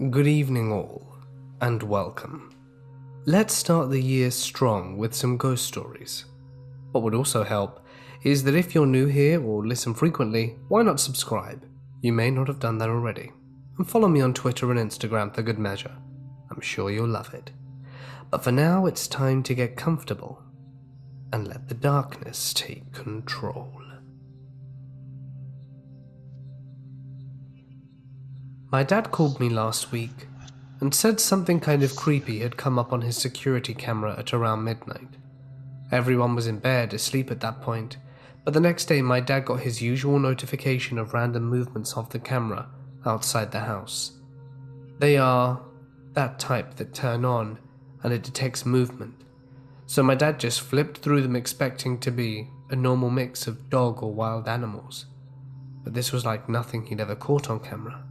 Good evening all, and welcome. Let's start the year strong with some ghost stories. What would also help is that if you're new here or listen frequently, why not subscribe? You may not have done that already. And follow me on Twitter and Instagram for good measure. I'm sure you'll love it. But for now, it's time to get comfortable and let the darkness take control. My dad called me last week and said something kind of creepy had come up on his security camera at around midnight. Everyone was in bed, asleep at that point, but the next day my dad got his usual notification of random movements of the camera outside the house. They are that type that turn on and it detects movement. So my dad just flipped through them expecting to be a normal mix of dog or wild animals. But this was like nothing he'd ever caught on camera.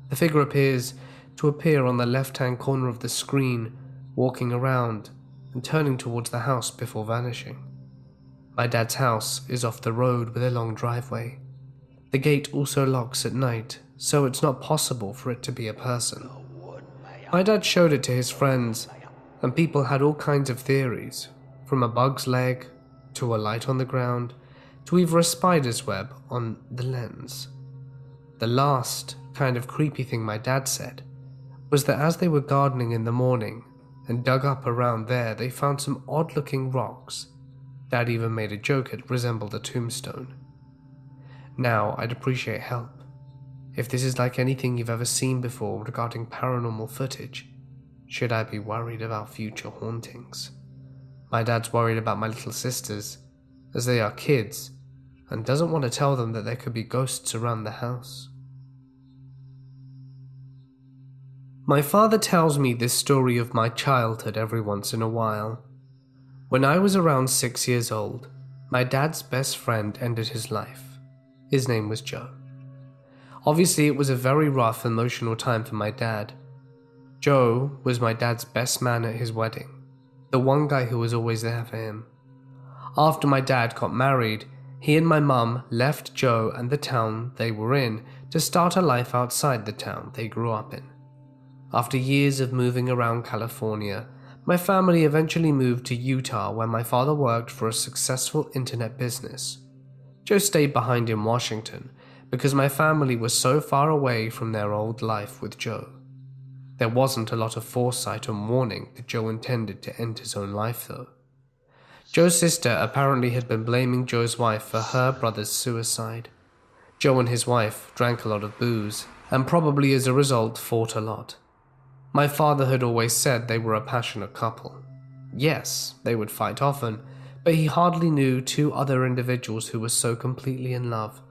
The figure appears to appear on the left-hand corner of the screen, walking around and turning towards the house before vanishing. My dad's house is off the road with a long driveway. The gate also locks at night, so it's not possible for it to be a person. My dad showed it to his friends, and people had all kinds of theories, from a bug's leg, to a light on the ground, to even a spider's web on the lens. The last kind of creepy thing my dad said was that as they were gardening in the morning and dug up around there, they found some odd-looking rocks. Dad even made a joke it resembled a tombstone. Now, I'd appreciate help. If this is like anything you've ever seen before regarding paranormal footage, should I be worried about future hauntings? My dad's worried about my little sisters, as they are kids, and doesn't want to tell them that there could be ghosts around the house. My father tells me this story of my childhood every once in a while. When I was around 6 years old, my dad's best friend ended his life. His name was Joe. Obviously, it was a very rough, emotional time for my dad. Joe was my dad's best man at his wedding, the one guy who was always there for him. After my dad got married, he and my mum left Joe and the town they were in to start a life outside the town they grew up in. After years of moving around California, my family eventually moved to Utah, where my father worked for a successful internet business. Joe stayed behind in Washington because my family was so far away from their old life with Joe. There wasn't a lot of foresight and warning that Joe intended to end his own life though. Joe's sister apparently had been blaming Joe's wife for her brother's suicide. Joe and his wife drank a lot of booze and probably as a result fought a lot. My father had always said they were a passionate couple. Yes, they would fight often, but he hardly knew two other individuals who were so completely in love,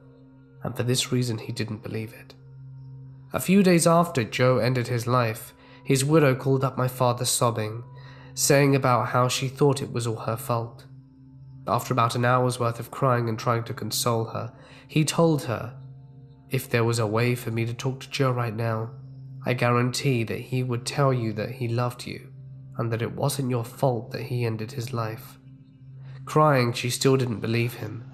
and for this reason he didn't believe it. A few days after Joe ended his life, his widow called up my father sobbing, saying about how she thought it was all her fault. After about an hour's worth of crying and trying to console her, he told her, "If there was a way for me to talk to Joe right now, I guarantee that he would tell you that he loved you and that it wasn't your fault that he ended his life." Crying, she still didn't believe him,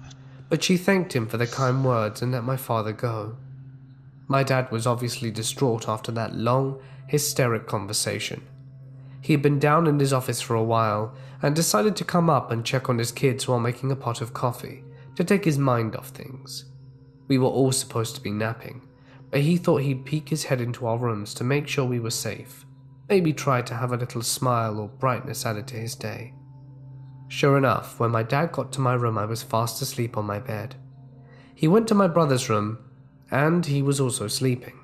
but she thanked him for the kind words and let my father go. My dad was obviously distraught after that long, hysteric conversation. He had been down in his office for a while and decided to come up and check on his kids while making a pot of coffee to take his mind off things. We were all supposed to be napping, but he thought he'd peek his head into our rooms to make sure we were safe, maybe try to have a little smile or brightness added to his day. Sure enough, when my dad got to my room, I was fast asleep on my bed. He went to my brother's room, and he was also sleeping.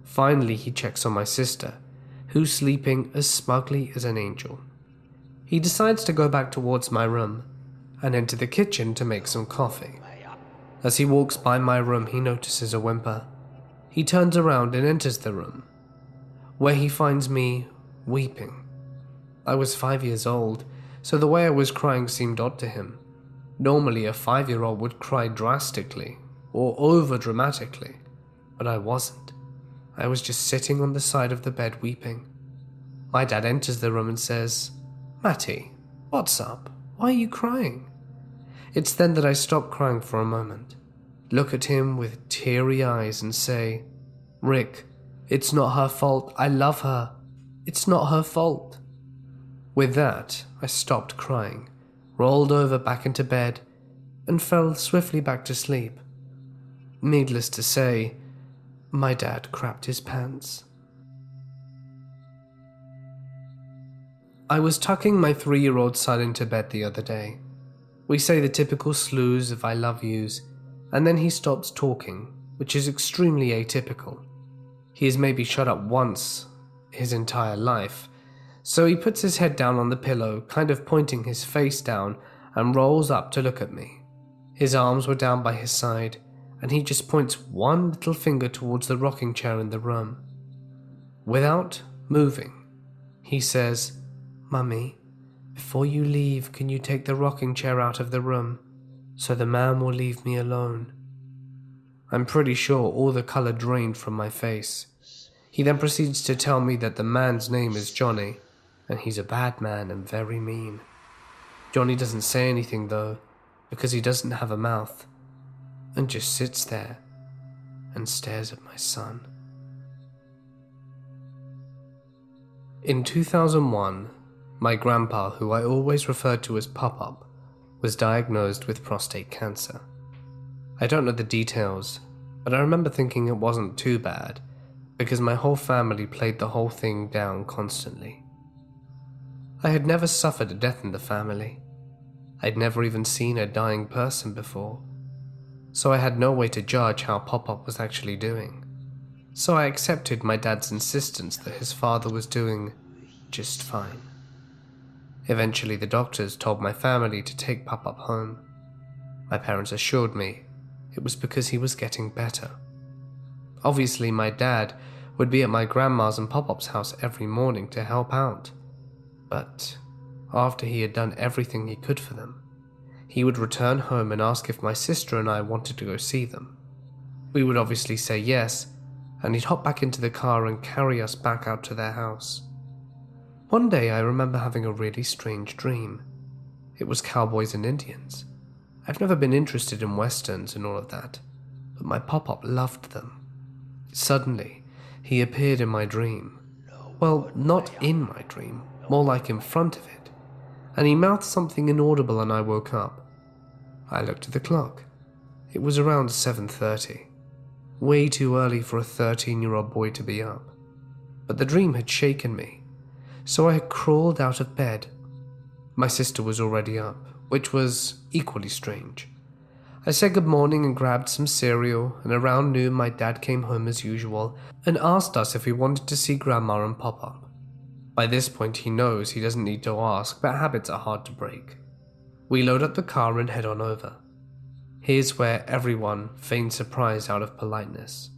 Finally, he checks on my sister, who's sleeping as smugly as an angel. He decides to go back towards my room and enter the kitchen to make some coffee. As he walks by my room, he notices a whimper. He turns around and enters the room, where he finds me weeping. I was 5 years old, so the way I was crying seemed odd to him. Normally, a 5-year-old would cry drastically or over-dramatically, but I wasn't. I was just sitting on the side of the bed weeping. My dad enters the room and says, "Matty, what's up? Why are you crying?" It's then that I stop crying for a moment, look at him with teary eyes and say, "Rick, It's not her fault. I love her. It's not her fault. With that, I stopped crying, rolled over back into bed, and fell swiftly back to sleep. Needless to say, my dad crapped his pants. I was tucking my 3-year-old son into bed the other day. We say the typical slews of I love yous, and then he stops talking, which is extremely atypical. He has maybe shut up once his entire life, so he puts his head down on the pillow, kind of pointing his face down, and rolls up to look at me. His arms were down by his side, and he just points one little finger towards the rocking chair in the room. Without moving, he says, "Mummy, before you leave, can you take the rocking chair out of the room, so the man will leave me alone?" I'm pretty sure all the colour drained from my face. He then proceeds to tell me that the man's name is Johnny, and he's a bad man and very mean. Johnny doesn't say anything though, because he doesn't have a mouth, and just sits there and stares at my son. In 2001, my grandpa, who I always referred to as Pop-Up, was diagnosed with prostate cancer. I don't know the details, but I remember thinking it wasn't too bad, because my whole family played the whole thing down constantly. I had never suffered a death in the family. I'd never even seen a dying person before, so I had no way to judge how Pop-Up was actually doing. So I accepted my dad's insistence that his father was doing just fine. Eventually the doctors told my family to take Pop-Up home. My parents assured me it was because he was getting better. Obviously my dad would be at my grandma's and Pop-Up's house every morning to help out, but after he had done everything he could for them, he would return home and ask if my sister and I wanted to go see them. We would obviously say yes, and he'd hop back into the car and carry us back out to their house. One day I remember having a really strange dream. It was cowboys and Indians. I've never been interested in westerns and all of that, but my Pop-Up loved them. Suddenly, he appeared in my dream. Well, not in my dream, more like in front of it, and he mouthed something inaudible and I woke up. I looked at the clock. It was around 7:30. Way too early for a 13-year-old boy to be up. But the dream had shaken me, so I had crawled out of bed. My sister was already up, which was equally strange. I said good morning and grabbed some cereal, and around noon my dad came home as usual and asked us if we wanted to see Grandma and Pop-Up. By this point he knows he doesn't need to ask, but habits are hard to break. We load up the car and head on over. Here's where everyone feigns surprise out of politeness.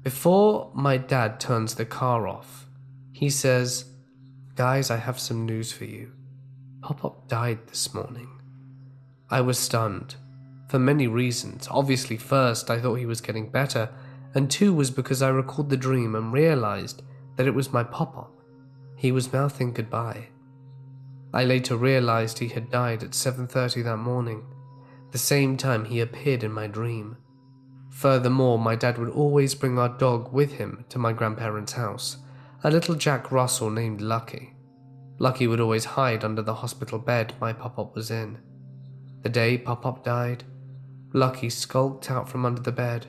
Before my dad turns the car off, he says, "Guys, I have some news for you. Pop-Up died this morning." I was stunned, for many reasons. Obviously, first, I thought he was getting better, and two was because I recalled the dream and realized that it was my Pop-Up. He was mouthing goodbye. I later realized he had died at 7:30 that morning, the same time he appeared in my dream. Furthermore, my dad would always bring our dog with him to my grandparents' house, a little Jack Russell named Lucky. Lucky would always hide under the hospital bed my Pop-Up was in. The day Pop-Up died, Lucky skulked out from under the bed,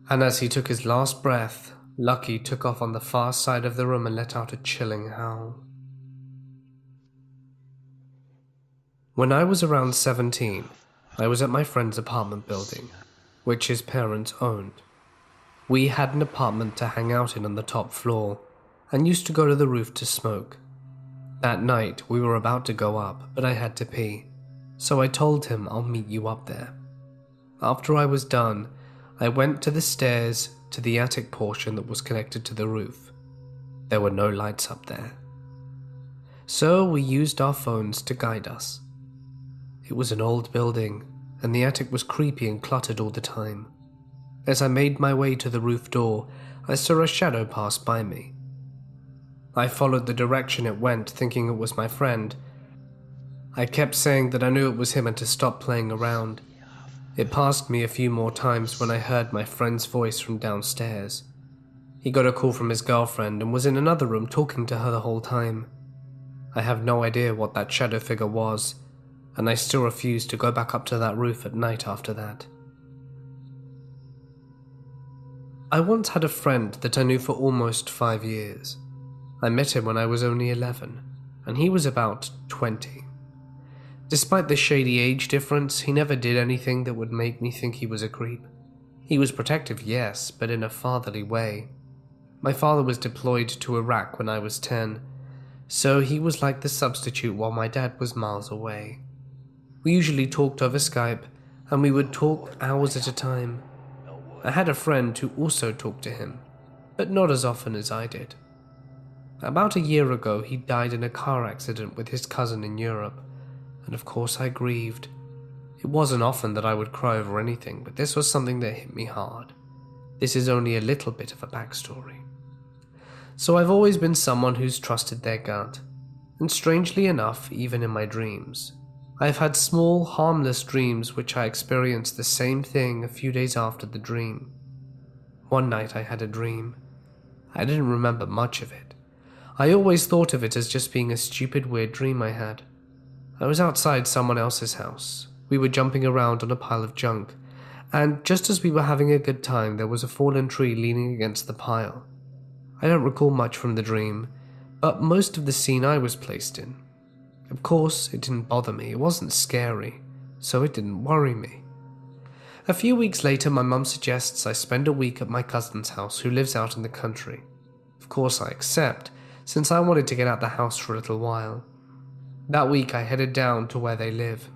and as he took his last breath, Lucky took off on the far side of the room and let out a chilling howl. When I was around 17, I was at my friend's apartment building, which his parents owned. We had an apartment to hang out in on the top floor, and used to go to the roof to smoke. That night, we were about to go up, but I had to pee, so I told him I'll meet you up there. After I was done, I went to the stairs to the attic portion that was connected to the roof. There were no lights up there, so we used our phones to guide us. It was an old building, and the attic was creepy and cluttered all the time. As I made my way to the roof door, I saw a shadow pass by me. I followed the direction it went, thinking it was my friend. I kept saying that I knew it was him and to stop playing around. It passed me a few more times when I heard my friend's voice from downstairs. He got a call from his girlfriend and was in another room talking to her the whole time. I have no idea what that shadow figure was, and I still refuse to go back up to that roof at night after that. I once had a friend that I knew for almost 5 years. I met him when I was only 11, and he was about 20. Despite the shady age difference, he never did anything that would make me think he was a creep. He was protective, yes, but in a fatherly way. My father was deployed to Iraq when I was 10, so he was like the substitute while my dad was miles away. We usually talked over Skype, and we would talk hours at a time. I had a friend who also talked to him, but not as often as I did. About a year ago, he died in a car accident with his cousin in Europe, and of course I grieved. It wasn't often that I would cry over anything, but this was something that hit me hard. This is only a little bit of a backstory. So I've always been someone who's trusted their gut, and strangely enough, even in my dreams, I've had small, harmless dreams which I experienced the same thing a few days after the dream. One night I had a dream. I didn't remember much of it. I always thought of it as just being a stupid, weird dream I had. I was outside someone else's house. We were jumping around on a pile of junk, and just as we were having a good time, there was a fallen tree leaning against the pile. I don't recall much from the dream, but most of the scene I was placed in. Of course, it didn't bother me, it wasn't scary, so it didn't worry me. A few weeks later, my mum suggests I spend a week at my cousin's house who lives out in the country. Of course I accept, since I wanted to get out the house for a little while. That week I headed down to where they live.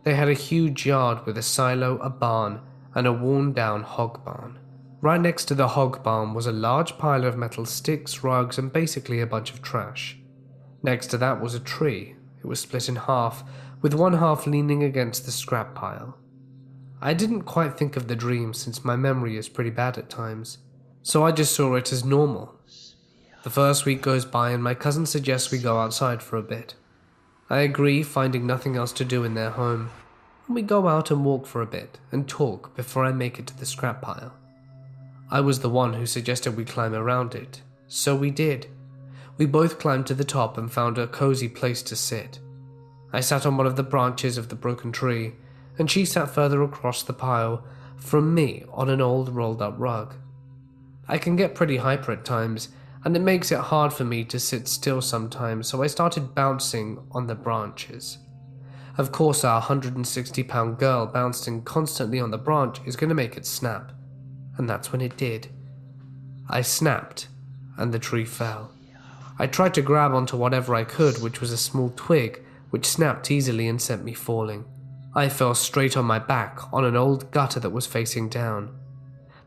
They had a huge yard with a silo, a barn, and a worn-down hog barn. Right next to the hog barn was a large pile of metal sticks, rugs, and basically a bunch of trash. Next to that was a tree. It was split in half, with one half leaning against the scrap pile. I didn't quite think of the dream since my memory is pretty bad at times, so I just saw it as normal. The first week goes by and my cousin suggests we go outside for a bit. I agree, finding nothing else to do in their home, and we go out and walk for a bit and talk before I make it to the scrap pile. I was the one who suggested we climb around it, so we did. We both climbed to the top and found a cozy place to sit. I sat on one of the branches of the broken tree, and she sat further across the pile from me on an old rolled-up rug. I can get pretty hyper at times, and it makes it hard for me to sit still sometimes, so I started bouncing on the branches. Of course, our 160-pound girl bouncing constantly on the branch is going to make it snap, and that's when it did. I snapped, and the tree fell. I tried to grab onto whatever I could, which was a small twig, which snapped easily and sent me falling. I fell straight on my back on an old gutter that was facing down.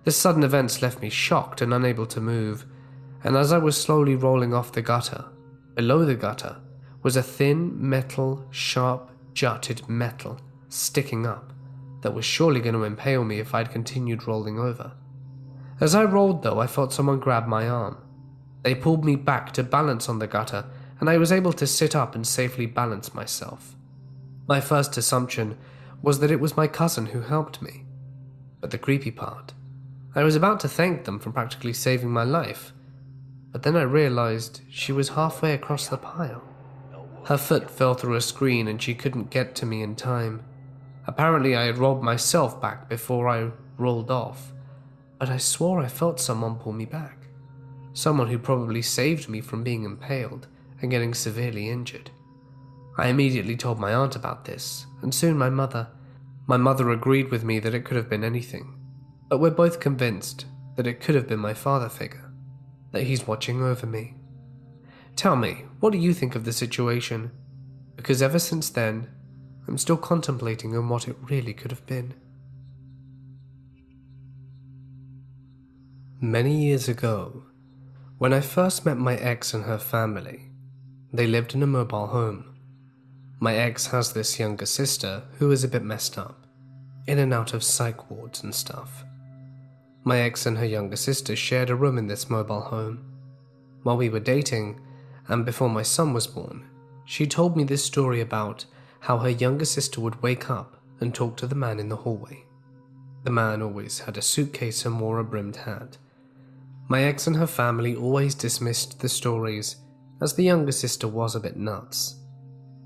The sudden events left me shocked and unable to move, and as I was slowly rolling off the gutter, below the gutter was a thin metal, sharp, jutted metal sticking up that was surely going to impale me if I'd continued rolling over. As I rolled though, I felt someone grab my arm. They pulled me back to balance on the gutter, and I was able to sit up and safely balance myself. My first assumption was that it was my cousin who helped me. But the creepy part, I was about to thank them for practically saving my life, but then I realized she was halfway across the pile. Her foot fell through a screen and she couldn't get to me in time. Apparently I had rolled myself back before I rolled off, but I swore I felt someone pull me back. Someone who probably saved me from being impaled and getting severely injured. I immediately told my aunt about this, and soon my mother. My mother agreed with me that it could have been anything, but we're both convinced that it could have been my father figure, that he's watching over me. Tell me, what do you think of the situation? Because ever since then, I'm still contemplating on what it really could have been. Many years ago, when I first met my ex and her family, they lived in a mobile home. My ex has this younger sister who is a bit messed up, in and out of psych wards and stuff. My ex and her younger sister shared a room in this mobile home. While we were dating, and before my son was born, she told me this story about how her younger sister would wake up and talk to the man in the hallway. The man always had a suitcase and wore a brimmed hat. My ex and her family always dismissed the stories, as the younger sister was a bit nuts.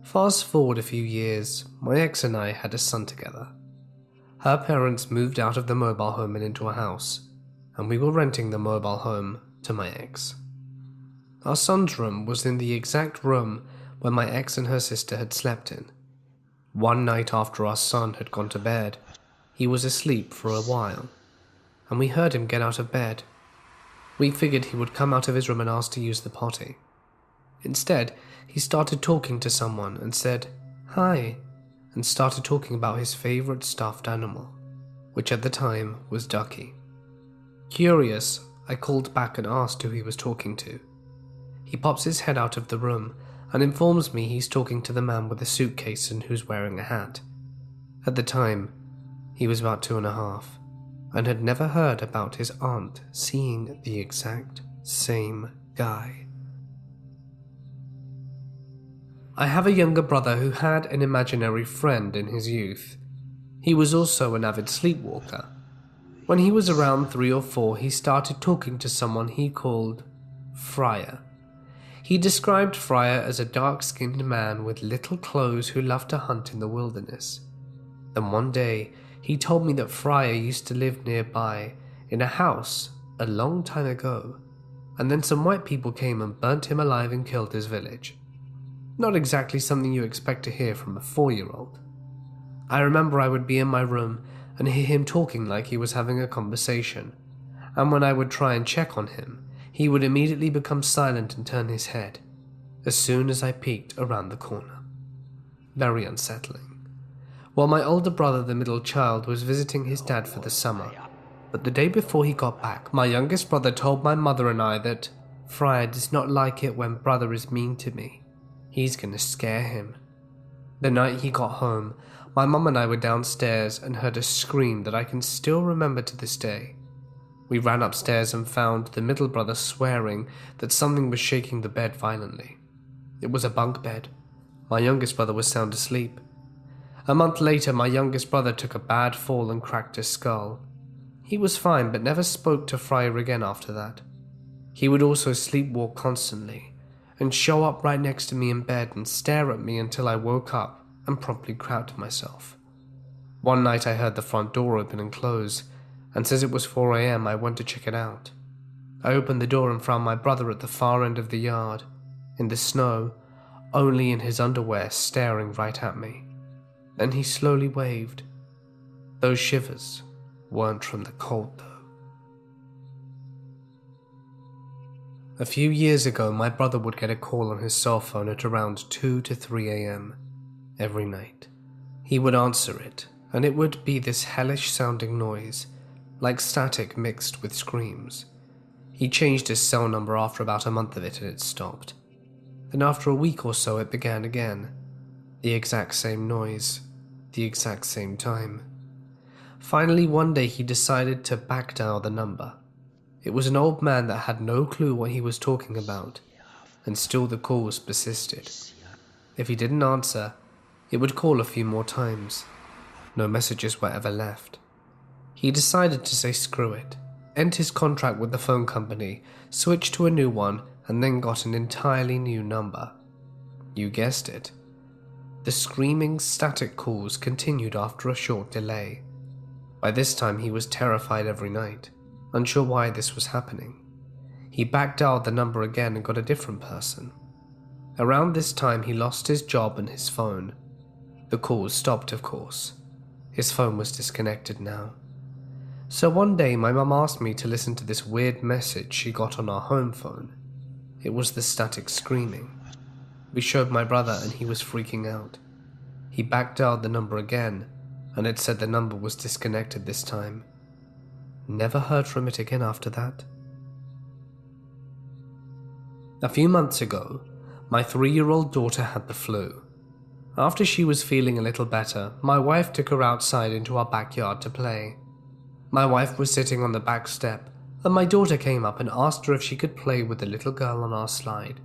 Fast forward a few years, my ex and I had a son together. Her parents moved out of the mobile home and into a house, and we were renting the mobile home to my ex. Our son's room was in the exact room where my ex and her sister had slept in. One night after our son had gone to bed, he was asleep for a while, and we heard him get out of bed. We figured he would come out of his room and ask to use the potty. Instead, he started talking to someone and said, "Hi," and started talking about his favorite stuffed animal, which at the time was Ducky. Curious, I called back and asked who he was talking to. He pops his head out of the room and informs me he's talking to the man with the suitcase and who's wearing a hat. At the time, he was about 2.5 and had never heard about his aunt seeing the exact same guy. I have a younger brother who had an imaginary friend in his youth. He was also an avid sleepwalker. When he was around 3 or 4, he started talking to someone he called Friar. He described Friar as a dark-skinned man with little clothes who loved to hunt in the wilderness. Then one day, he told me that Friar used to live nearby in a house a long time ago, and then some white people came and burnt him alive and killed his village. Not exactly something you expect to hear from a 4-year-old. I remember I would be in my room and hear him talking like he was having a conversation, and when I would try and check on him, he would immediately become silent and turn his head as soon as I peeked around the corner. Very unsettling. Well, my older brother, the middle child, was visiting his dad for the summer, but the day before he got back, my youngest brother told my mother and I that Friar does not like it when brother is mean to me. He's gonna scare him. The night he got home, my mum and I were downstairs and heard a scream that I can still remember to this day. We ran upstairs and found the middle brother swearing that something was shaking the bed violently. It was a bunk bed. My youngest brother was sound asleep. A month later, my youngest brother took a bad fall and cracked his skull. He was fine but never spoke to Friar again after that. He would also sleepwalk constantly and show up right next to me in bed and stare at me until I woke up and promptly crouched myself. One night I heard the front door open and close, and since it was 4 a.m. I went to check it out. I opened the door and found my brother at the far end of the yard, in the snow, only in his underwear, staring right at me. Then he slowly waved. Those shivers weren't from the cold though. A few years ago, my brother would get a call on his cell phone at around 2 to 3 a.m. every night. He would answer it, and it would be this hellish sounding noise, like static mixed with screams. He changed his cell number after about a month of it and it stopped. Then after a week or so it began again. The exact same noise, the exact same time. Finally one day he decided to backdial the number. It was an old man that had no clue what he was talking about, and still the calls persisted. If he didn't answer, it would call a few more times. No messages were ever left. He decided to say screw it, end his contract with the phone company, switched to a new one, and then got an entirely new number. You guessed it. The screaming static calls continued after a short delay. By this time he was terrified every night, unsure why this was happening. He backdialed the number again and got a different person. Around this time he lost his job and his phone. The calls stopped, of course. His phone was disconnected now. So one day my mum asked me to listen to this weird message she got on our home phone. It was the static screaming. We showed my brother and he was freaking out. He backdialed the number again, and it said the number was disconnected this time. Never heard from it again after that. A few months ago, my 3-year-old daughter had the flu. After she was feeling a little better, my wife took her outside into our backyard to play. My wife was sitting on the back step, and my daughter came up and asked her if she could play with the little girl on our slide.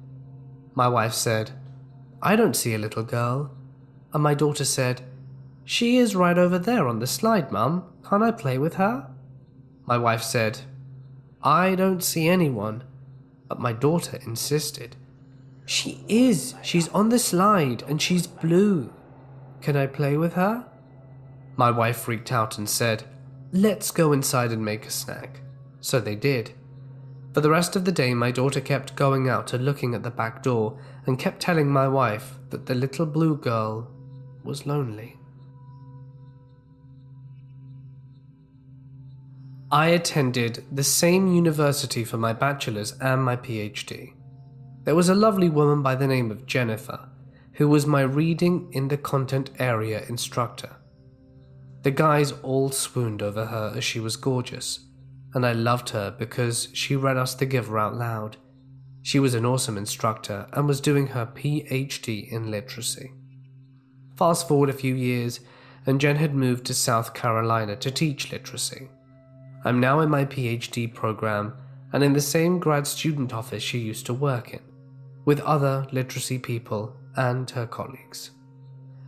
My wife said, "I don't see a little girl." And my daughter said, "She is right over there on the slide, Mum. Can't I play with her?" My wife said, I don't see anyone. But my daughter insisted. She is. She's on the slide and she's blue. Can I play with her? My wife freaked out and said, let's go inside and make a snack. So they did. For the rest of the day, my daughter kept going out and looking at the back door and kept telling my wife that the little blue girl was lonely. I attended the same university for my bachelor's and my PhD. There was a lovely woman by the name of Jennifer, who was my reading in the content area instructor. The guys all swooned over her as she was gorgeous, and I loved her because she read us The Giver out loud. She was an awesome instructor and was doing her PhD in literacy. Fast forward a few years, and Jen had moved to South Carolina to teach literacy. I'm now in my PhD program and in the same grad student office she used to work in, with other literacy people and her colleagues.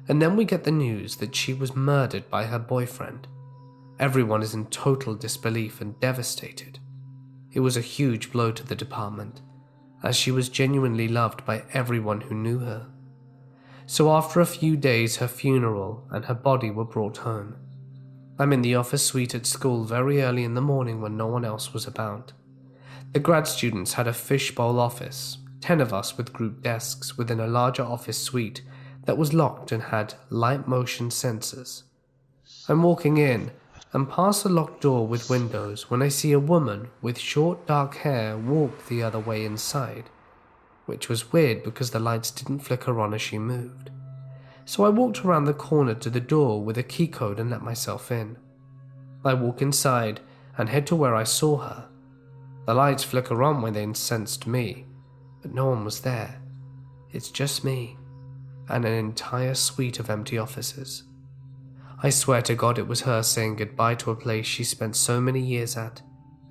And then we get the news that she was murdered by her boyfriend. Everyone is in total disbelief and devastated. It was a huge blow to the department, as she was genuinely loved by everyone who knew her. So after a few days, her funeral and her body were brought home. I'm in the office suite at school very early in the morning when no one else was about. The grad students had a fishbowl office, 10 of us with group desks within a larger office suite that was locked and had light motion sensors. I'm walking in and past a locked door with windows when I see a woman with short dark hair walk the other way inside, which was weird because the lights didn't flicker on as she moved. So I walked around the corner to the door with a key code and let myself in. I walk inside and head to where I saw her. The lights flicker on when they sensed me, but no one was there. It's just me and an entire suite of empty offices. I swear to God it was her saying goodbye to a place she spent so many years at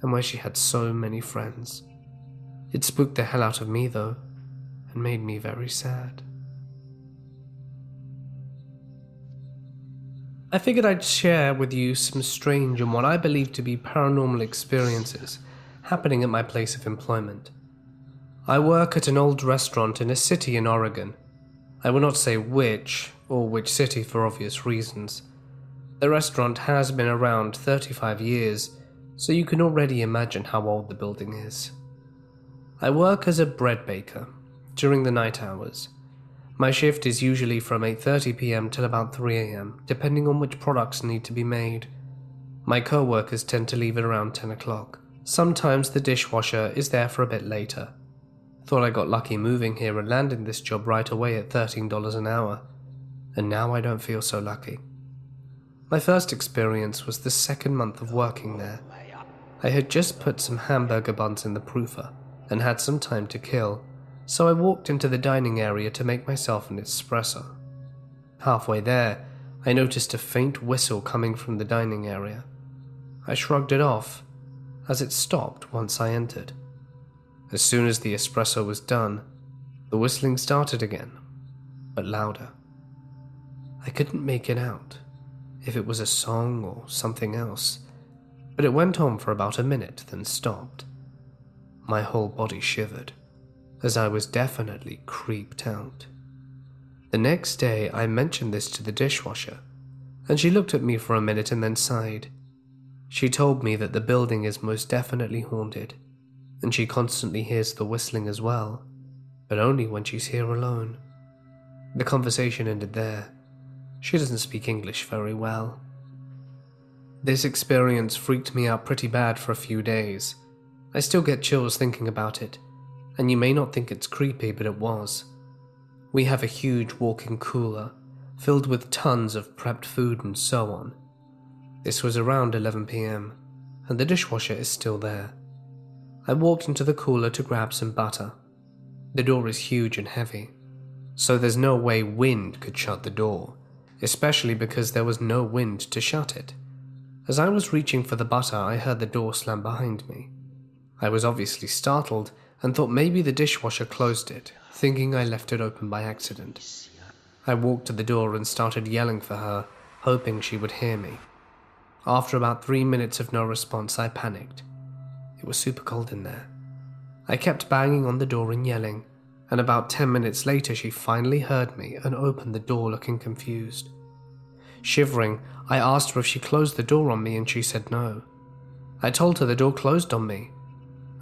and where she had so many friends. It spooked the hell out of me though, and made me very sad. I figured I'd share with you some strange and what I believe to be paranormal experiences happening at my place of employment. I work at an old restaurant in a city in Oregon. I will not say which or which city for obvious reasons. The restaurant has been around 35 years, so you can already imagine how old the building is. I work as a bread baker during the night hours. My shift is usually from 8:30 p.m. till about 3 a.m., depending on which products need to be made. My co-workers tend to leave at around 10 o'clock. Sometimes the dishwasher is there for a bit later. Thought I got lucky moving here and landing this job right away at $13 an hour, and now I don't feel so lucky. My first experience was the second month of working there. I had just put some hamburger buns in the proofer and had some time to kill, so I walked into the dining area to make myself an espresso. Halfway there, I noticed a faint whistle coming from the dining area. I shrugged it off, as it stopped once I entered. As soon as the espresso was done, the whistling started again, but louder. I couldn't make it out, if it was a song or something else, but it went on for about a minute, then stopped. My whole body shivered, as I was definitely creeped out. The next day, I mentioned this to the dishwasher, and she looked at me for a minute and then sighed. She told me that the building is most definitely haunted, and she constantly hears the whistling as well, but only when she's here alone. The conversation ended there. She doesn't speak English very well. This experience freaked me out pretty bad for a few days. I still get chills thinking about it, and you may not think it's creepy, but it was. We have a huge walk-in cooler, filled with tons of prepped food and so on. This was around 11 p.m, and the dishwasher is still there. I walked into the cooler to grab some butter. The door is huge and heavy, so there's no way wind could shut the door, especially because there was no wind to shut it. As I was reaching for the butter, I heard the door slam behind me. I was obviously startled and thought maybe the dishwasher closed it, thinking I left it open by accident. I walked to the door and started yelling for her, hoping she would hear me. After about 3 minutes of no response, I panicked. It was super cold in there. I kept banging on the door and yelling, and about 10 minutes later she finally heard me and opened the door looking confused. Shivering, I asked her if she closed the door on me and she said no. I told her the door closed on me,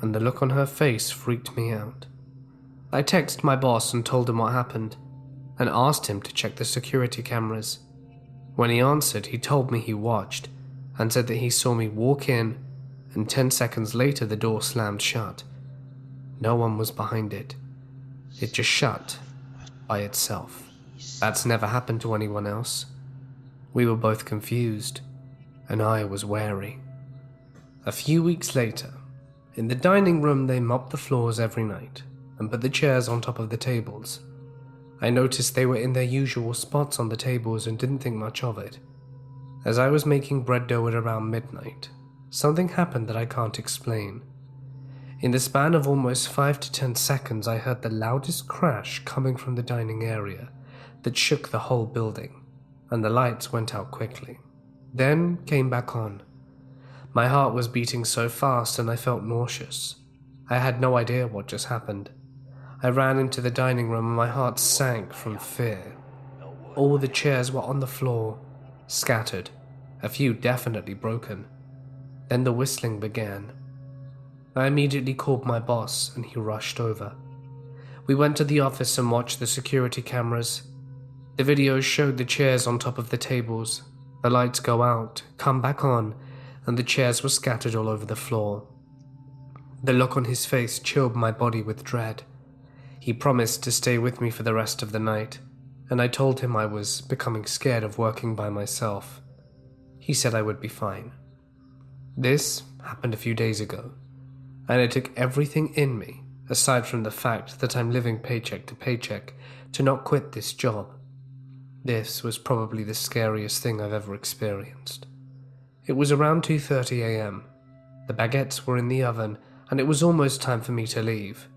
and the look on her face freaked me out. I texted my boss and told him what happened, and asked him to check the security cameras. When he answered, he told me he watched, and said that he saw me walk in, and 10 seconds later the door slammed shut. No one was behind it. It just shut by itself. That's never happened to anyone else. We were both confused, and I was wary. A few weeks later, in the dining room they mopped the floors every night and put the chairs on top of the tables. I noticed they were in their usual spots on the tables and didn't think much of it. As I was making bread dough at around midnight, something happened that I can't explain. In the span of almost 5 to 10 seconds, I heard the loudest crash coming from the dining area that shook the whole building, and the lights went out quickly, then came back on. My heart was beating so fast and I felt nauseous. I had no idea what just happened. I ran into the dining room and my heart sank from fear. All the chairs were on the floor, scattered, a few definitely broken. Then the whistling began. I immediately called my boss and he rushed over. We went to the office and watched the security cameras. The videos showed the chairs on top of the tables, the lights go out, come back on, and the chairs were scattered all over the floor. The look on his face chilled my body with dread. He promised to stay with me for the rest of the night, and I told him I was becoming scared of working by myself. He said I would be fine. This happened a few days ago, and it took everything in me, aside from the fact that I'm living paycheck to paycheck, to not quit this job. This was probably the scariest thing I've ever experienced. It was around 2:30 a.m. The baguettes were in the oven, and it was almost time for me to leave.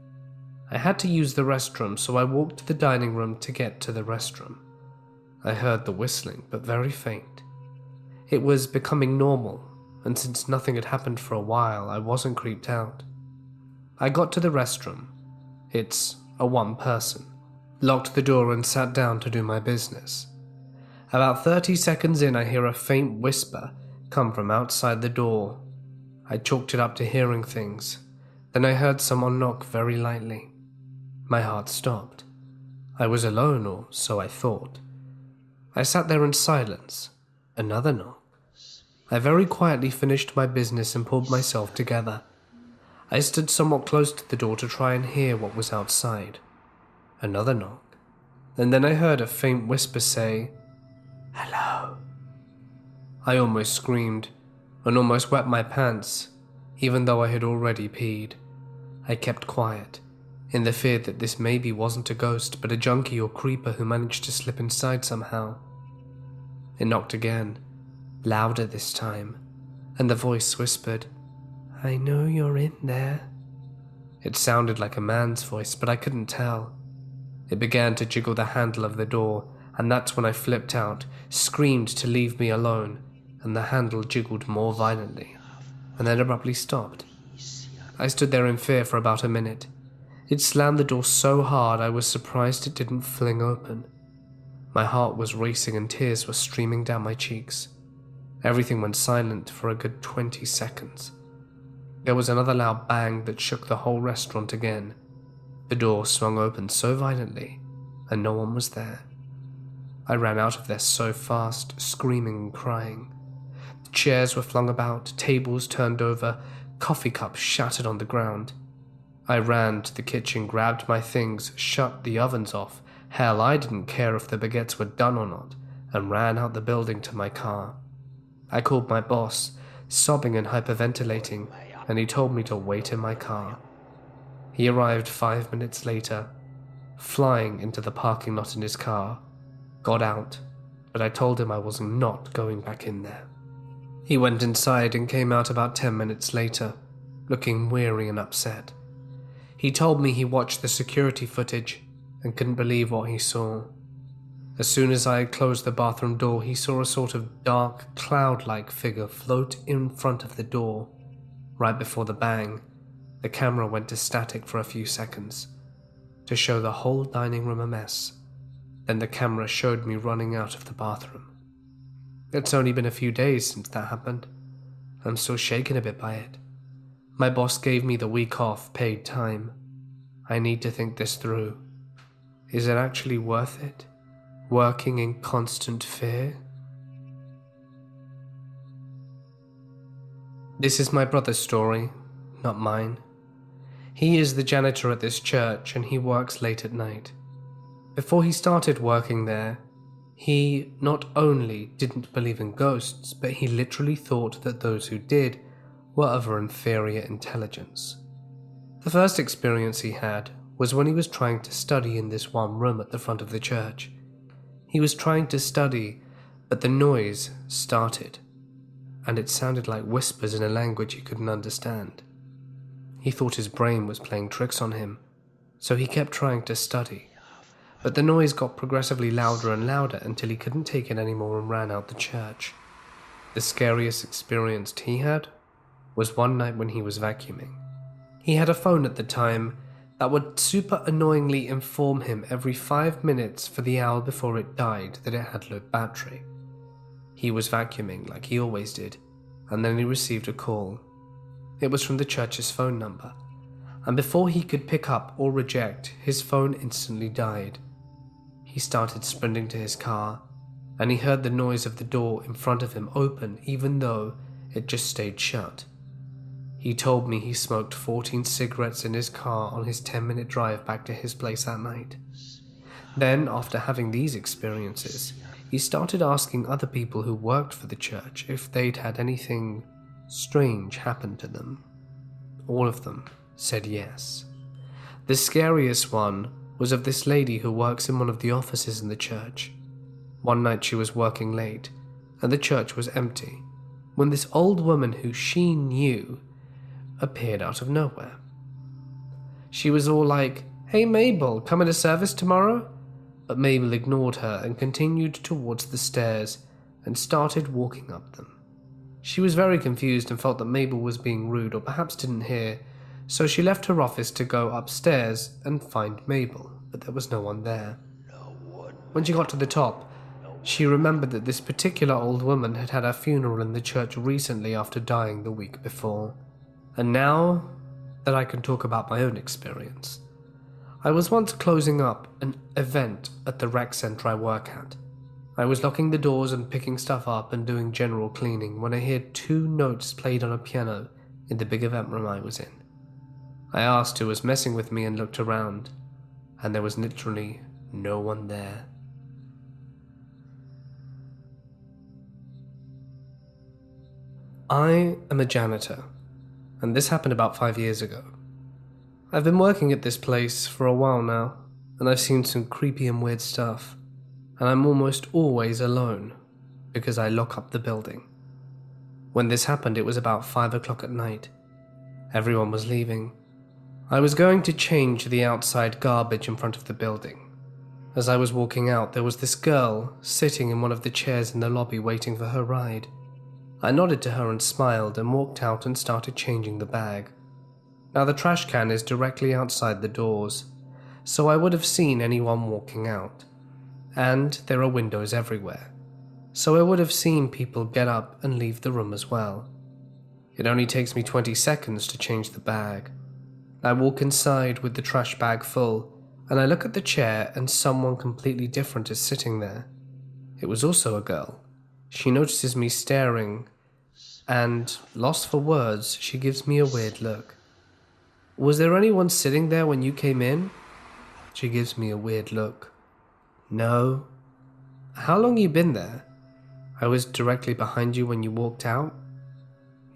I had to use the restroom, so I walked to the dining room to get to the restroom. I heard the whistling, but very faint. It was becoming normal, and since nothing had happened for a while, I wasn't creeped out. I got to the restroom. It's a one-person. Locked the door and sat down to do my business. About 30 seconds in, I hear a faint whisper come from outside the door. I chalked it up to hearing things. Then I heard someone knock very lightly. My heart stopped. I was alone, or so I thought. I sat there in silence. Another knock. I very quietly finished my business and pulled myself together. I stood somewhat close to the door to try and hear what was outside. Another knock. And then I heard a faint whisper say, "Hello." I almost screamed, and almost wet my pants, even though I had already peed. I kept quiet, in the fear that this maybe wasn't a ghost, but a junkie or creeper who managed to slip inside somehow. It knocked again, louder this time, and the voice whispered, "I know you're in there." It sounded like a man's voice, but I couldn't tell. It began to jiggle the handle of the door, and that's when I flipped out, screamed to leave me alone, and the handle jiggled more violently, and then abruptly stopped. I stood there in fear for about a minute. It slammed the door so hard I was surprised it didn't fling open. My heart was racing and tears were streaming down my cheeks. Everything went silent for a good 20 seconds. There was another loud bang that shook the whole restaurant again. The door swung open so violently, and no one was there. I ran out of there so fast, screaming and crying. The chairs were flung about, tables turned over, coffee cups shattered on the ground. I ran to the kitchen, grabbed my things, shut the ovens off. Hell, I didn't care if the baguettes were done or not, and ran out the building to my car. I called my boss, sobbing and hyperventilating, and he told me to wait in my car. He arrived 5 minutes later, flying into the parking lot in his car, got out, but I told him I was not going back in there. He went inside and came out about 10 minutes later, looking weary and upset. He told me he watched the security footage and couldn't believe what he saw. As soon as I had closed the bathroom door, he saw a sort of dark, cloud-like figure float in front of the door. Right before the bang, the camera went to static for a few seconds to show the whole dining room a mess. Then the camera showed me running out of the bathroom. It's only been a few days since that happened. I'm still shaken a bit by it. My boss gave me the week off, paid time. I need to think this through. Is it actually worth it? Working in constant fear? This is my brother's story, not mine. He is the janitor at this church and he works late at night. Before he started working there, he not only didn't believe in ghosts, but he literally thought that those who did were of an inferior intelligence. The first experience he had was when he was trying to study in this one room at the front of the church. He was trying to study, but the noise started, and it sounded like whispers in a language he couldn't understand. He thought his brain was playing tricks on him, so he kept trying to study. But the noise got progressively louder and louder until he couldn't take it anymore and ran out the church. The scariest experience he had was one night when he was vacuuming. He had a phone at the time that would super annoyingly inform him every 5 minutes for the hour before it died that it had low battery. He was vacuuming like he always did, and then he received a call. It was from the church's phone number, and before he could pick up or reject, his phone instantly died. He started sprinting to his car, and he heard the noise of the door in front of him open even though it just stayed shut. He told me he smoked 14 cigarettes in his car on his 10-minute drive back to his place that night. Then, after having these experiences, he started asking other people who worked for the church if they'd had anything strange happen to them. All of them said yes. The scariest one was of this lady who works in one of the offices in the church. One night she was working late, and the church was empty, when this old woman who she knew appeared out of nowhere. She was all like, "Hey Mabel, coming to service tomorrow?" But Mabel ignored her and continued towards the stairs and started walking up them. She was very confused and felt that Mabel was being rude or perhaps didn't hear, so she left her office to go upstairs and find Mabel, but there was no one there. When she got to the top, she remembered that this particular old woman had had her funeral in the church recently after dying the week before. And now that I can talk about my own experience, I was once closing up an event at the rec center I work at. I was locking the doors and picking stuff up and doing general cleaning when I heard 2 notes played on a piano in the big event room I was in. I asked who was messing with me and looked around, and there was literally no one there. I am a janitor, and this happened about 5 years ago. I've been working at this place for a while now, and I've seen some creepy and weird stuff, and I'm almost always alone because I lock up the building. When this happened, it was about 5 o'clock at night. Everyone was leaving. I was going to change the outside garbage in front of the building. As I was walking out, there was this girl sitting in one of the chairs in the lobby waiting for her ride. I nodded to her and smiled and walked out and started changing the bag. Now the trash can is directly outside the doors, so I would have seen anyone walking out. And there are windows everywhere, so I would have seen people get up and leave the room as well. It only takes me 20 seconds to change the bag. I walk inside with the trash bag full, and I look at the chair and someone completely different is sitting there. It was also a girl. She notices me staring, and, lost for words, she gives me a weird look. "Was there anyone sitting there when you came in?" She gives me a weird look. "No." "How long you been there?" "I was directly behind you when you walked out."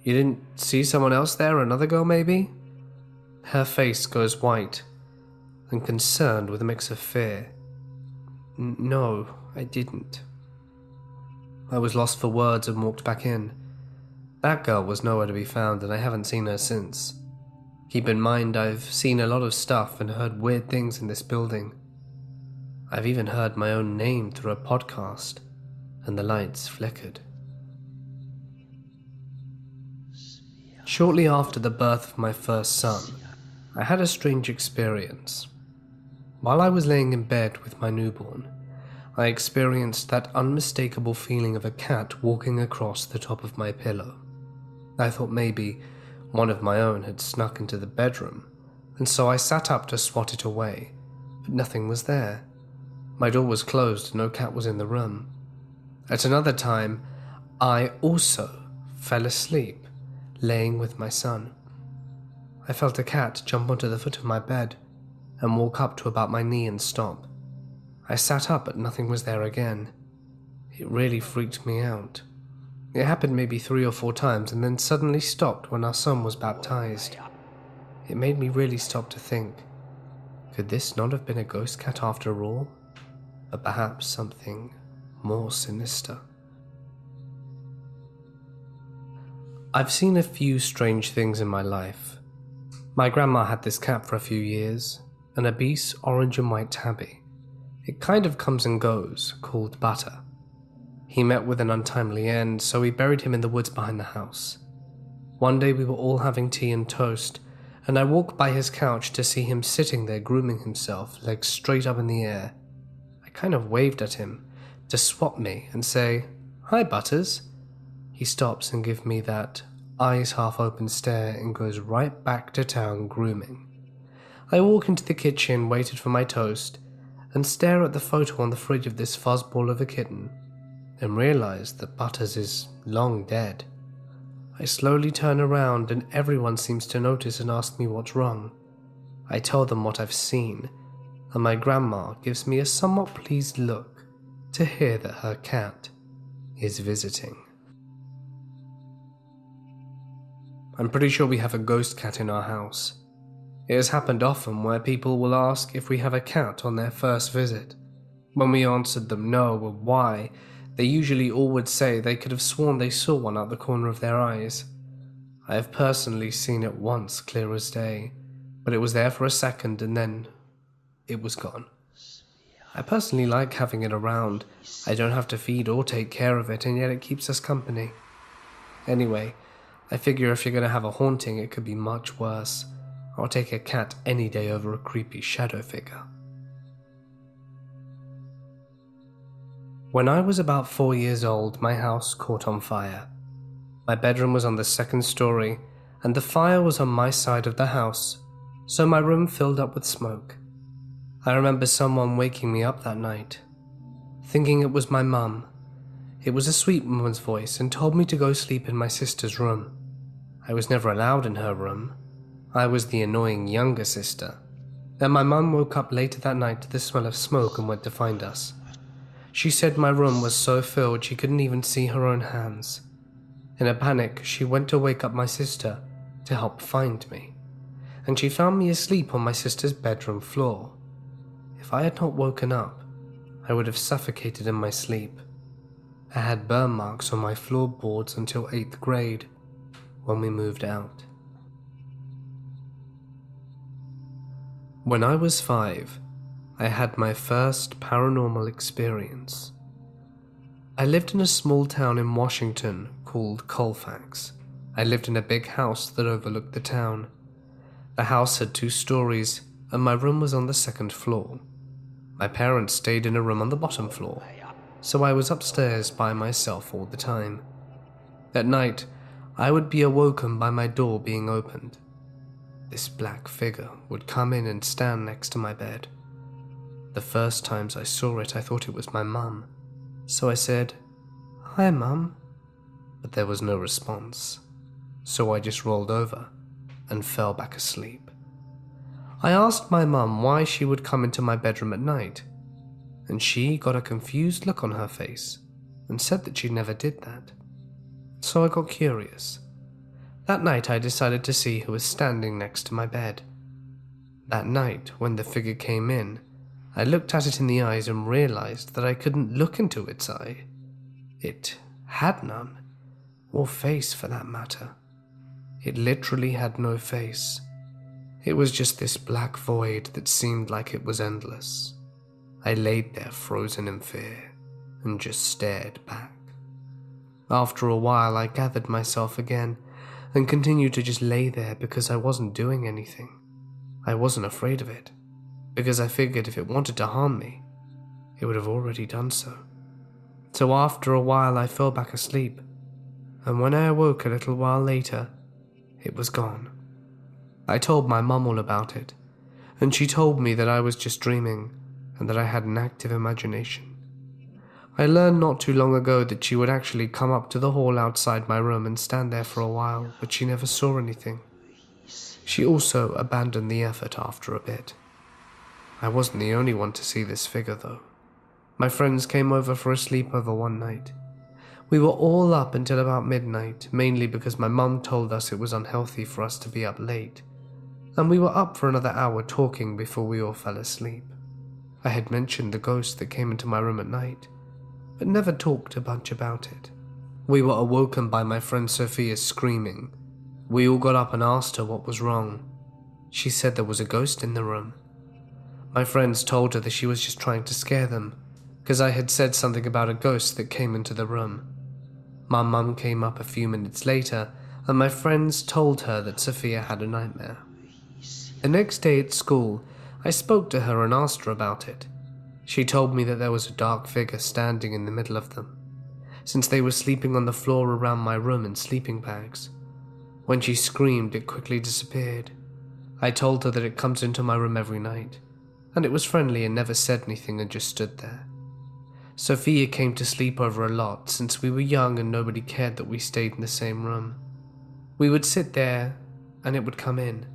"You didn't see someone else there, another girl maybe?" Her face goes white and concerned with a mix of fear. "No, I didn't." I was lost for words and walked back in. That girl was nowhere to be found and I haven't seen her since. Keep in mind, I've seen a lot of stuff and heard weird things in this building. I've even heard my own name through a podcast, and the lights flickered. Shortly after the birth of my first son, I had a strange experience. While I was laying in bed with my newborn, I experienced that unmistakable feeling of a cat walking across the top of my pillow. I thought maybe one of my own had snuck into the bedroom, and so I sat up to swat it away, but nothing was there. My door was closed and no cat was in the room. At another time, I also fell asleep, laying with my son. I felt a cat jump onto the foot of my bed and walk up to about my knee and stop. I sat up, but nothing was there again. It really freaked me out. It happened maybe 3 or 4 times and then suddenly stopped when our son was baptized. It made me really stop to think, could this not have been a ghost cat after all? But perhaps something more sinister. I've seen a few strange things in my life. My grandma had this cat for a few years, an obese orange and white tabby. It kind of comes and goes, called Butter. He met with an untimely end, so we buried him in the woods behind the house. One day we were all having tea and toast, and I walked by his couch to see him sitting there grooming himself, legs straight up in the air. I kind of waved at him to swap me and say, "Hi, Butters." He stops and gives me that eyes half open stare and goes right back to town grooming. I walk into the kitchen, waited for my toast, and stare at the photo on the fridge of this fuzzball of a kitten, and realize that Butters is long dead. I slowly turn around and everyone seems to notice and ask me what's wrong. I tell them what I've seen, and my grandma gives me a somewhat pleased look to hear that her cat is visiting. I'm pretty sure we have a ghost cat in our house. It has happened often where people will ask if we have a cat on their first visit. When we answered them no or why, they usually all would say they could have sworn they saw one out the corner of their eyes. I have personally seen it once, clear as day, but it was there for a second and then it was gone. I personally like having it around. I don't have to feed or take care of it, and yet it keeps us company. Anyway, I figure if you're going to have a haunting, it could be much worse. I'll take a cat any day over a creepy shadow figure. When I was about 4 years old, my house caught on fire. My bedroom was on the 2nd story, and the fire was on my side of the house, so my room filled up with smoke. I remember someone waking me up that night, thinking it was my mum. It was a sweet woman's voice and told me to go sleep in my sister's room. I was never allowed in her room. I was the annoying younger sister. Then my mum woke up later that night to the smell of smoke and went to find us. She said my room was so filled she couldn't even see her own hands. In a panic, she went to wake up my sister to help find me, and she found me asleep on my sister's bedroom floor. If I had not woken up, I would have suffocated in my sleep. I had burn marks on my floorboards until 8th grade, when we moved out. When I was 5, I had my first paranormal experience. I lived in a small town in Washington called Colfax. I lived in a big house that overlooked the town. The house had 2 stories, and my room was on the 2nd floor. My parents stayed in a room on the bottom floor, so I was upstairs by myself all the time. At night, I would be awoken by my door being opened. This black figure would come in and stand next to my bed. The first times I saw it, I thought it was my mum, so I said, "Hi, Mum," but there was no response, so I just rolled over and fell back asleep. I asked my mum why she would come into my bedroom at night, and she got a confused look on her face and said that she never did that. So I got curious. That night I decided to see who was standing next to my bed. That night, when the figure came in, I looked at it in the eyes and realized that I couldn't look into its eye. It had none, or face for that matter. It literally had no face. It was just this black void that seemed like it was endless. I laid there frozen in fear and just stared back. After a while I gathered myself again and continued to just lay there because I wasn't doing anything. I wasn't afraid of it, because I figured if it wanted to harm me, it would have already done so. So after a while I fell back asleep, and when I awoke a little while later, it was gone. I told my mum all about it, and she told me that I was just dreaming and that I had an active imagination. I learned not too long ago that she would actually come up to the hall outside my room and stand there for a while, but she never saw anything. She also abandoned the effort after a bit. I wasn't the only one to see this figure though. My friends came over for a sleepover one night. We were all up until about midnight, mainly because my mum told us it was unhealthy for us to be up late, and we were up for another hour talking before we all fell asleep. I had mentioned the ghost that came into my room at night, but never talked a bunch about it. We were awoken by my friend Sophia screaming. We all got up and asked her what was wrong. She said there was a ghost in the room. My friends told her that she was just trying to scare them, because I had said something about a ghost that came into the room. My mum came up a few minutes later, and my friends told her that Sophia had a nightmare. The next day at school, I spoke to her and asked her about it. She told me that there was a dark figure standing in the middle of them, since they were sleeping on the floor around my room in sleeping bags. When she screamed, it quickly disappeared. I told her that it comes into my room every night, and it was friendly and never said anything and just stood there. Sophia came to sleep over a lot since we were young and nobody cared that we stayed in the same room. We would sit there and it would come in.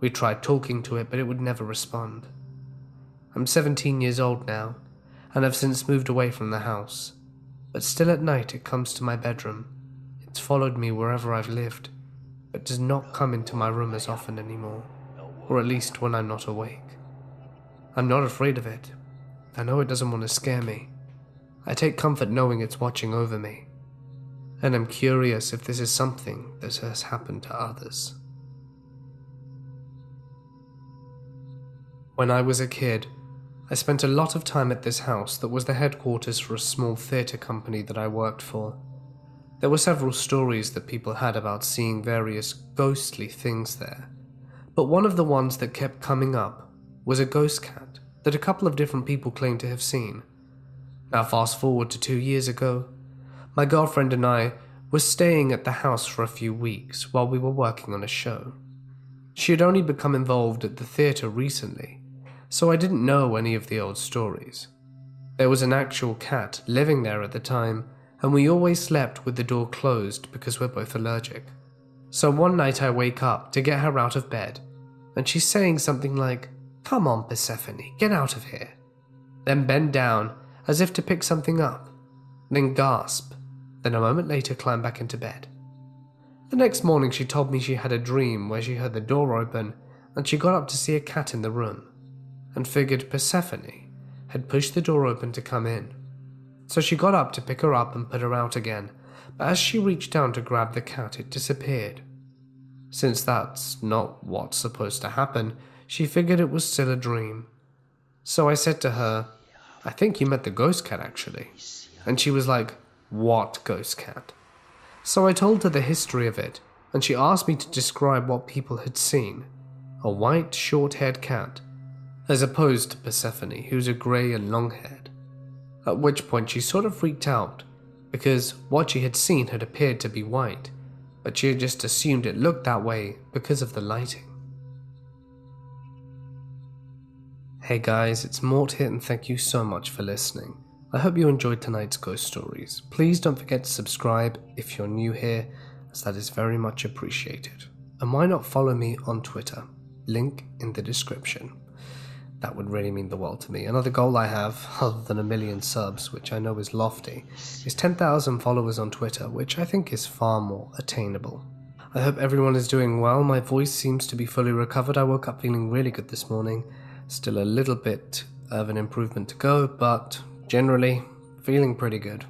We tried talking to it, but it would never respond. I'm 17 years old now, and have since moved away from the house, but still at night it comes to my bedroom. It's followed me wherever I've lived, but does not come into my room as often anymore, or at least when I'm not awake. I'm not afraid of it. I know it doesn't want to scare me. I take comfort knowing it's watching over me, and I'm curious if this is something that has happened to others. When I was a kid, I spent a lot of time at this house that was the headquarters for a small theatre company that I worked for. There were several stories that people had about seeing various ghostly things there, but one of the ones that kept coming up was a ghost cat that a couple of different people claimed to have seen. Now fast forward to 2 years ago, my girlfriend and I were staying at the house for a few weeks while we were working on a show. She had only become involved at the theatre recently, so I didn't know any of the old stories. There was an actual cat living there at the time, and we always slept with the door closed because we're both allergic. So one night I wake up to get her out of bed, and she's saying something like, "Come on, Persephone, get out of here." Then bend down as if to pick something up, then gasp, then a moment later climb back into bed. The next morning she told me she had a dream where she heard the door open and she got up to see a cat in the room, and figured Persephone had pushed the door open to come in. So she got up to pick her up and put her out again, but as she reached down to grab the cat, it disappeared. Since that's not what's supposed to happen, she figured it was still a dream. So I said to her, "I think you met the ghost cat actually." And she was like, "What ghost cat?" So I told her the history of it, and she asked me to describe what people had seen. A white, short-haired cat, as opposed to Persephone, who's a grey and long-haired. At which point she sort of freaked out, because what she had seen had appeared to be white, but she had just assumed it looked that way because of the lighting. Hey guys, it's Mort here, and thank you so much for listening. I hope you enjoyed tonight's ghost stories. Please don't forget to subscribe if you're new here, as that is very much appreciated. And why not follow me on Twitter? Link in the description. That would really mean the world to me. Another goal I have, other than 1 million subs, which I know is lofty, is 10,000 followers on Twitter, which I think is far more attainable. I hope everyone is doing well. My voice seems to be fully recovered. I woke up feeling really good this morning. Still a little bit of an improvement to go, but generally feeling pretty good.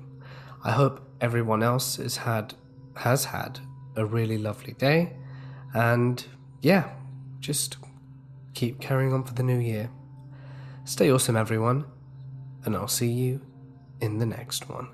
I hope everyone else has had a really lovely day, and yeah, just keep carrying on for the new year. Stay awesome everyone, and I'll see you in the next one.